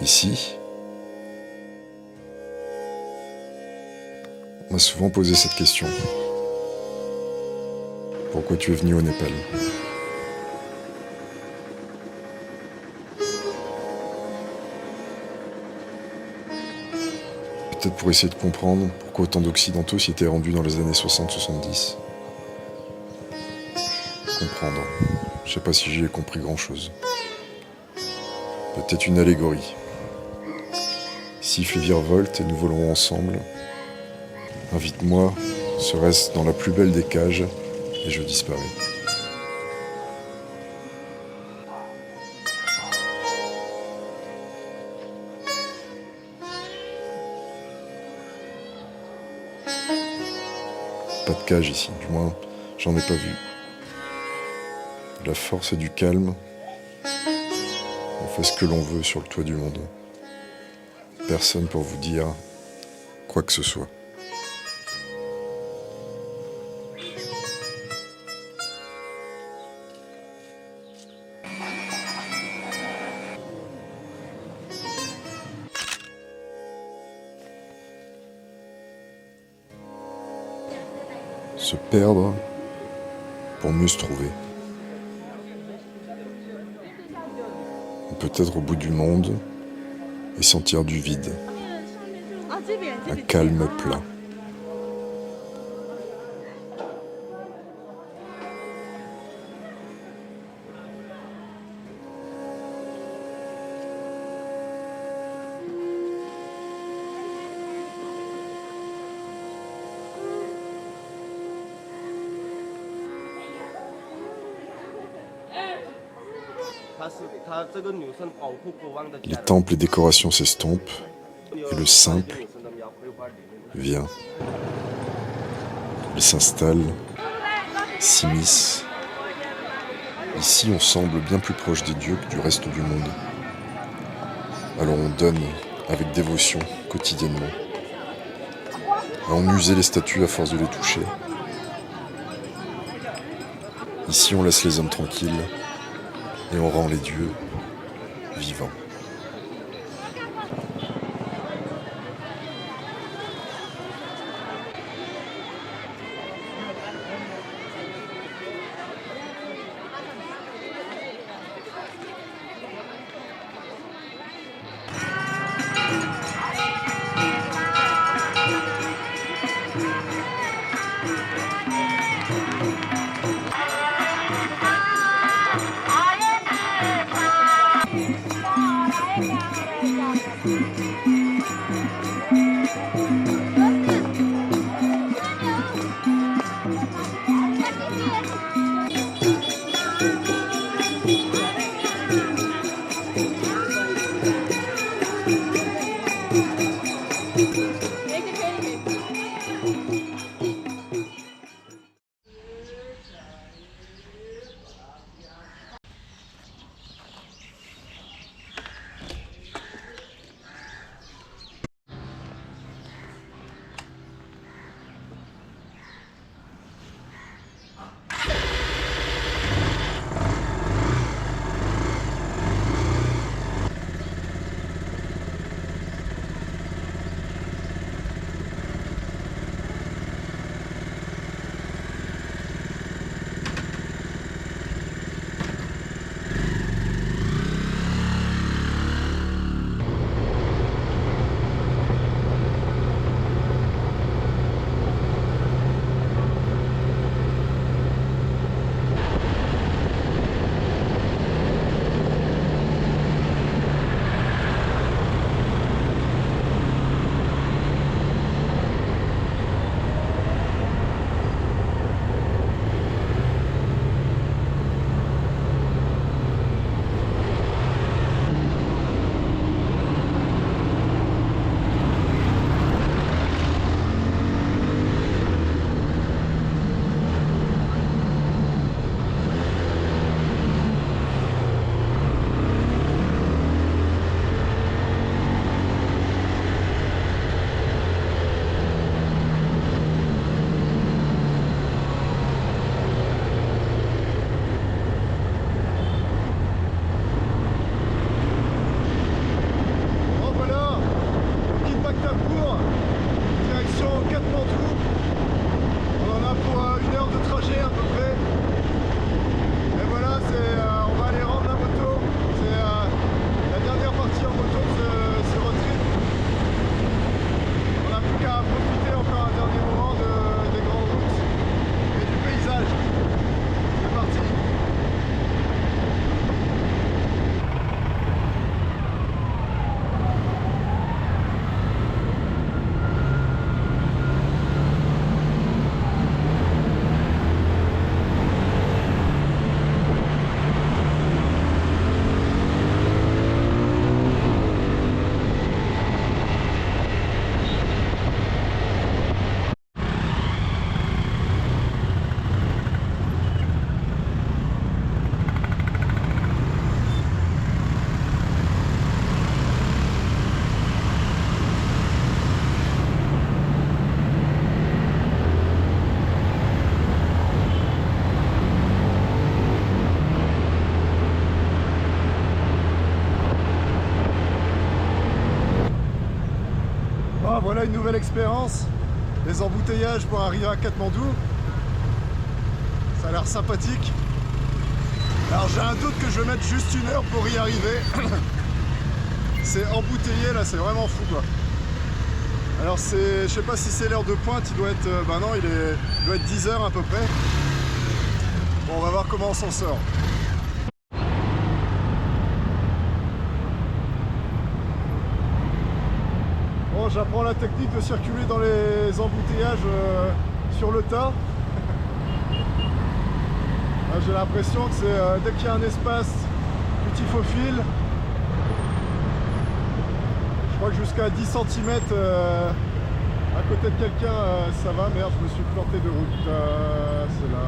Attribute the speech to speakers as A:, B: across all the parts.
A: Ici, on m'a souvent posé cette question. Pourquoi tu es venu au Népal? Peut-être pour essayer de comprendre pourquoi autant d'Occidentaux s'y étaient rendus dans les années 60-70. Comprendre. Je sais pas si j'y ai compris grand-chose. Peut-être une allégorie. Siffle et virevolte et nous volerons ensemble. Invite-moi, serait-ce dans la plus belle des cages, et je disparais. Pas de cage ici, du moins, j'en ai pas vu. De la force et du calme, on fait ce que l'on veut sur le toit du monde. Personne pour vous dire quoi que ce soit. Se perdre pour mieux se trouver. On peut être au bout du monde et sentir du vide, un calme plat. Les temples et décorations s'estompent et le simple vient. Il s'installe, s'immisce. Ici, on semble bien plus proche des dieux que du reste du monde. Alors on donne avec dévotion quotidiennement. À en user les statues à force de les toucher. Ici, on laisse les hommes tranquilles et on rend les dieux vivants.
B: une nouvelle expérience, les embouteillages pour arriver à Katmandou. Ça a l'air sympathique. Alors j'ai un doute que je vais mettre juste 1 heure pour y arriver. C'est embouteillé là, c'est vraiment fou quoi. Alors c'est, je sais pas si c'est l'heure de pointe, il doit être, ben non, il doit être 10 heures à peu près. Bon, on va voir comment on s'en sort. Bon, j'apprends la technique de circuler dans les embouteillages sur le tas. J'ai l'impression que c'est dès qu'il y a un espace, tu t'y faufiles. Je crois que jusqu'à 10 cm à côté de quelqu'un, ça va. Merde, je me suis planté de route. C'est là.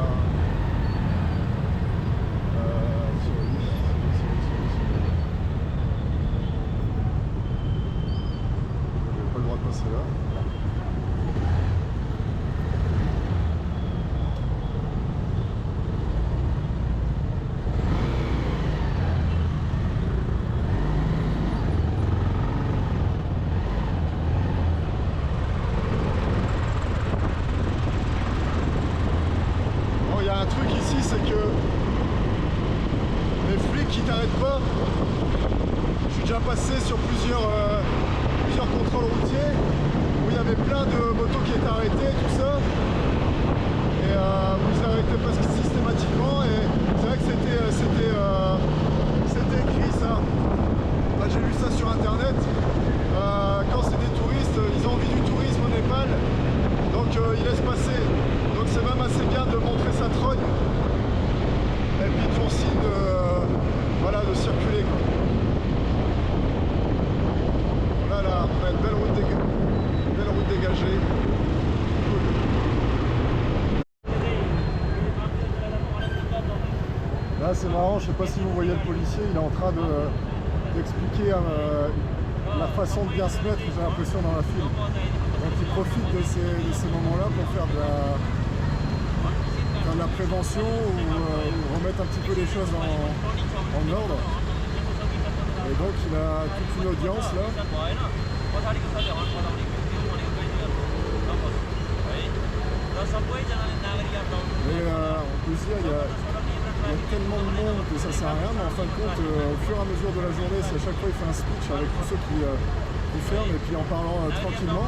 B: J'avais pas le droit de passer là. C'est que les flics qui t'arrêtent pas. Je suis déjà passé sur plusieurs contrôles routiers où il y avait plein de motos qui étaient arrêtées, tout ça, et vous arrêtez presque systématiquement. Et c'est vrai que c'était écrit ça. Bah, j'ai lu ça sur internet. Quand c'est des touristes, ils ont envie du tourisme au Népal, donc ils laissent passer. Donc c'est même assez bien de montrer sa trogne. Et puis ils font signe voilà, de circuler quoi. Voilà, on a une belle route dégagée. Cool. Là c'est marrant, je sais pas si vous voyez le policier, il est en train d'expliquer la façon de bien se mettre, j'ai l'impression, dans la file. Donc il profite de ces moments-là pour faire de la prévention ou remettre un petit peu les choses en ordre. Et donc il a toute une audience là. Et on peut se dire, il y a tellement de monde que ça sert à rien, mais en fin de compte, au fur et à mesure de la journée, si à chaque fois il fait un speech avec tous ceux qui ferment, et puis en parlant tranquillement,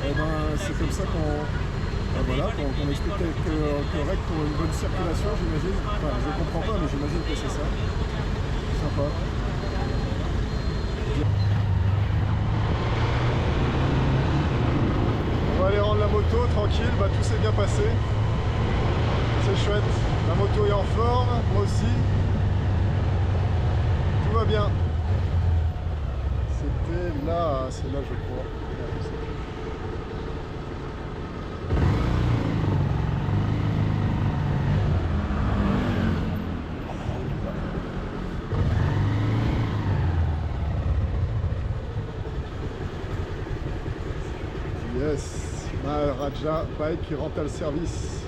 B: et ben, c'est comme ça voilà, qu'on explique quelques règles pour une bonne circulation, j'imagine. Enfin, je comprends pas, mais j'imagine que c'est ça. C'est sympa. On va aller rendre la moto tranquille, bah, tout s'est bien passé. C'est chouette. La moto est en forme, moi aussi. Tout va bien. C'était là, c'est là je crois. Yes, Maharaja Bike Rental Service.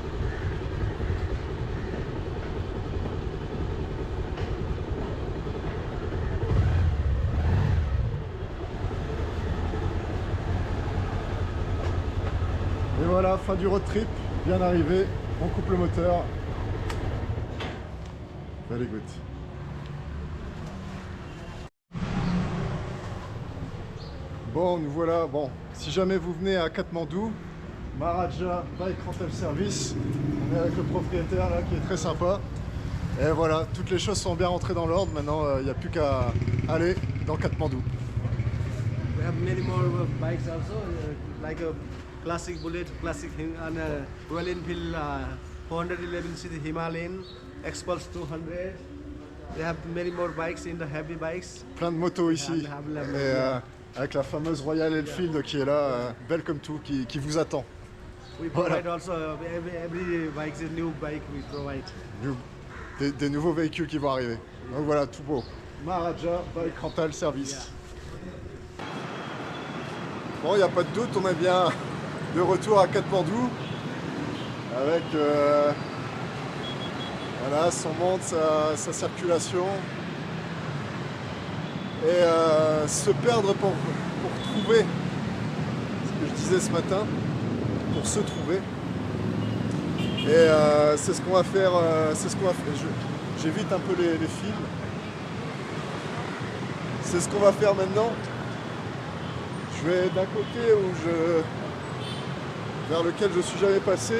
B: Et voilà, fin du road trip, bien arrivé, on coupe le moteur. Very good. Bon, nous voilà, bon, si jamais vous venez à Katmandou, Maharaja Bike Rental Service, on est avec le propriétaire là qui est très sympa. Et voilà, toutes les choses sont bien rentrées dans l'ordre, maintenant il n'y a plus qu'à aller dans Katmandou.
C: We have many more bikes also, like a classic Bullet, classic and Royal Enfield 411cc Himalayan, Expulse 200. They have many more bikes in the heavy bikes.
B: Plein de motos ici. Et, avec la fameuse Royal Enfield qui est là, belle comme tout, qui vous attend.
C: We provide also every bike is a new bike we provide.
B: Des nouveaux véhicules qui vont arriver. Donc voilà, tout beau. Maharaja Bike Rental Service. Bon, il n'y a pas de doute, on est bien de retour à Katmandou avec voilà, son monde, sa circulation. Et se perdre pour trouver disais ce matin, pour se trouver. Et c'est ce qu'on va faire. J'évite un peu les films. C'est ce qu'on va faire maintenant. Je vais d'un côté vers lequel je suis jamais passé.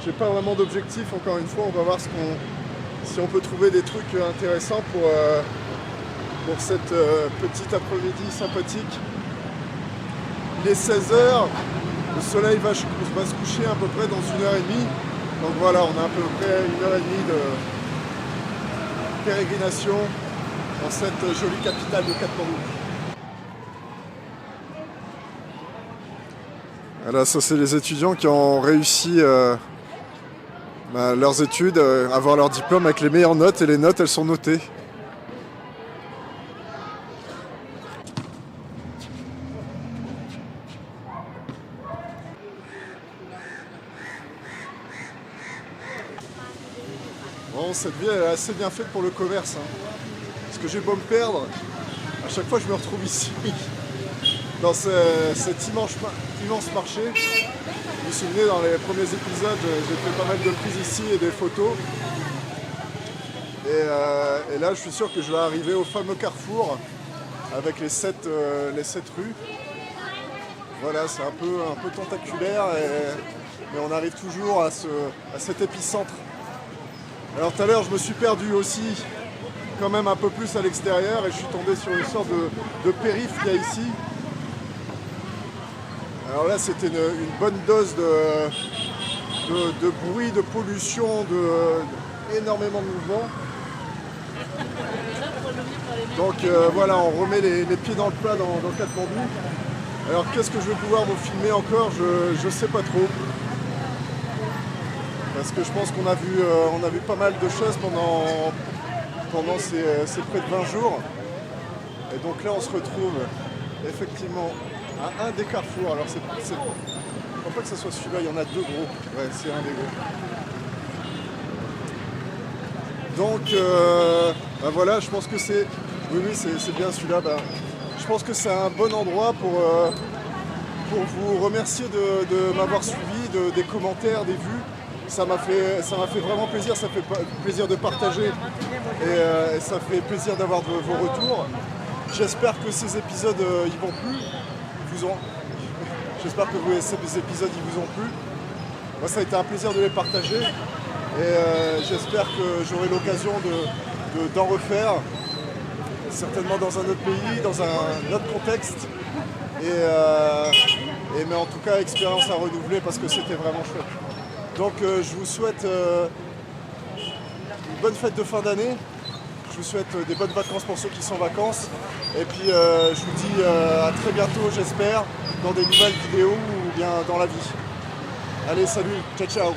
B: J'ai pas vraiment d'objectif. Encore une fois, on va voir si on peut trouver des trucs intéressants pour cette petite après-midi sympathique. Il est 16h. Le soleil va se coucher à peu près dans 1h30. Donc voilà, on a à peu près 1h30 de pérégrination dans cette jolie capitale de Katmandou. Voilà, ça c'est les étudiants qui ont réussi leurs études, avoir leur diplôme avec les meilleures notes, et les notes elles sont notées. Bon, cette ville elle est assez bien faite pour le commerce, hein. Parce que j'ai beau me perdre, à chaque fois je me retrouve ici, dans cet immense marché. Vous vous souvenez, dans les premiers épisodes, j'ai fait pas mal de prises ici et des photos. Et là, je suis sûr que je vais arriver au fameux carrefour avec les 7 rues. Voilà, c'est un peu tentaculaire, mais on arrive toujours à cet épicentre. Alors tout à l'heure, je me suis perdu aussi, quand même un peu plus à l'extérieur, et je suis tombé sur une sorte de périph' qu'il y a ici. Alors là, c'était une bonne dose de bruit, de pollution, énormément de mouvement. Donc voilà, on remet les pieds dans le plat dans Katmandou. Alors qu'est-ce que je vais pouvoir vous filmer encore, je sais pas trop. Parce que je pense qu'on a vu pas mal de choses pendant ces près de 20 jours. Et donc là, on se retrouve effectivement à un des carrefours. Alors je ne crois pas que ce soit celui-là, il y en a 2 gros. Ouais, c'est un des gros. Donc voilà, je pense que c'est... Oui, c'est bien celui-là. Je pense que c'est un bon endroit pour vous remercier de m'avoir suivi, des commentaires, des vues. Ça m'a fait vraiment plaisir, ça fait plaisir de partager et ça fait plaisir d'avoir vos retours. J'espère que ces épisodes ils vont plu. J'espère que ces épisodes ils vous ont plu. Moi, ça a été un plaisir de les partager et j'espère que j'aurai l'occasion d'en refaire, certainement dans un autre pays, dans un autre contexte. Mais en tout cas, expérience à renouveler parce que c'était vraiment chouette. Donc je vous souhaite une bonne fête de fin d'année. Je vous souhaite des bonnes vacances pour ceux qui sont en vacances. Et puis je vous dis à très bientôt, j'espère, dans des nouvelles vidéos ou bien dans la vie. Allez, salut, ciao ciao.